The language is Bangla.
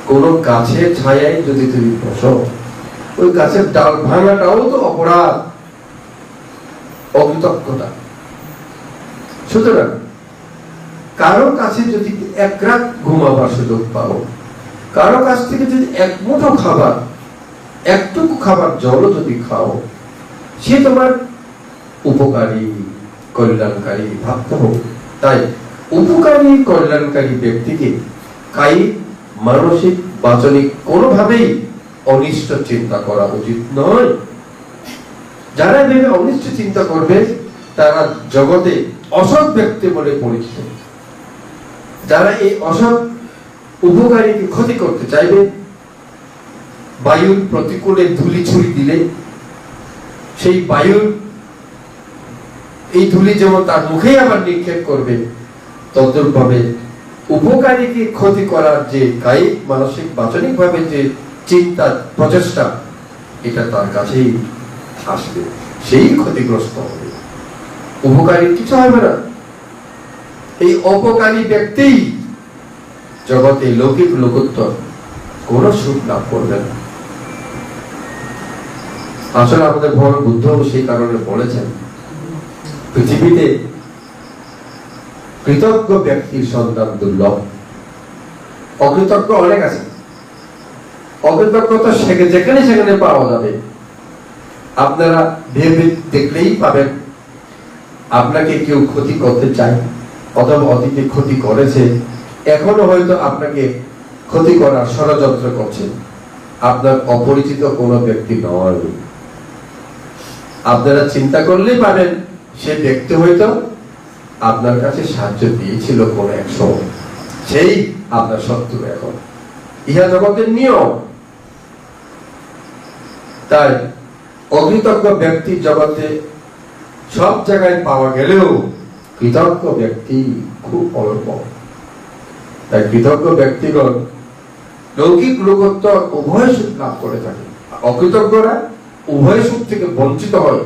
কোন গাছের ছায়ায় যদি তুমি বসো, ওই গাছের ডাল ভাঙাটাও তো অপরাধ, অকৃতজ্ঞতা। সুতরাং কারো কাছে যদি এক রাত ঘুমাবার সুযোগ পাও, কারো কাছ থেকে যদি এক মুঠো খাবার, একটুকু খাবার জলও যদি খাও, সে তোমার উপকারী, কল্যাণকারী ভাবতে হবে। তাই উপকারী, কল্যাণকারী ব্যক্তিকে কায়িক, মানসিক, বাচনিক কোনোভাবেই অনিষ্ট চিন্তা করা উচিত নয়। যারা ভেবে অনিষ্ট চিন্তা করবে তারা জগতে অসৎ ব্যক্তি বলে পরিচিত। যারা এই অসৎ উপকারীকে ক্ষতি করতে চাইবে, বায়ুর প্রতিকূলে ধুলি ছুরি দিলে সেই বায়ুর এই ধুলি যেমন তার মুখেই আবার নিক্ষেপ করবে, তদ্রূপভাবে উপকারীকে ক্ষতি করার যে কায়িক, মানসিক, বাচনিক ভাবে যে চিন্তা, প্রচেষ্টা, এটা তার কাছেই আসবে, সেই ক্ষতিগ্রস্ত হবে। উপকারী কিছু হবে না। এই অপকারী ব্যক্তি জগতে লৌকিক লোকোত্তর কোন সুখ লাভ করবে না। আসলে আমাদের ভগবান বুদ্ধ সেই কারণে বলেছেন, পৃথিবীতে কৃতজ্ঞ ব্যক্তির সন্তান দুর্লভ, অকৃতজ্ঞ অনেক আছে। অকৃতজ্ঞতা যেখানে সেখানে পাওয়া যাবে। আপনারা ভেবে দেখলেই পাবেন, আপনাকে কেউ ক্ষতি করতে চায় অথবা অতীতে ক্ষতি করেছে, এখনো হয়তো আপনাকে ক্ষতি করার ষড়যন্ত্র করছে। আপনার অপরিচিত কোনো ব্যক্তি নয়। আপনারা চিন্তা করলেই পাবেন সে ব্যক্তি হয়তো আপনার কাছে সাহায্য দিয়েছিল কোন এক সময়, সেই আপনার শত্রু এখন। ইহা জগতের নিয়ম। তাই অকৃতজ্ঞ ব্যক্তি জগতে সব জায়গায় পাওয়া গেলেও কৃতজ্ঞ ব্যক্তি খুব অল্প। তাই কৃতজ্ঞ ব্যক্তিগণ লৌকিক লোকোত্তর উভয় সুখ লাভ করে থাকে। অকৃতজ্ঞরা উভয় সুখ থেকে বঞ্চিত হয়।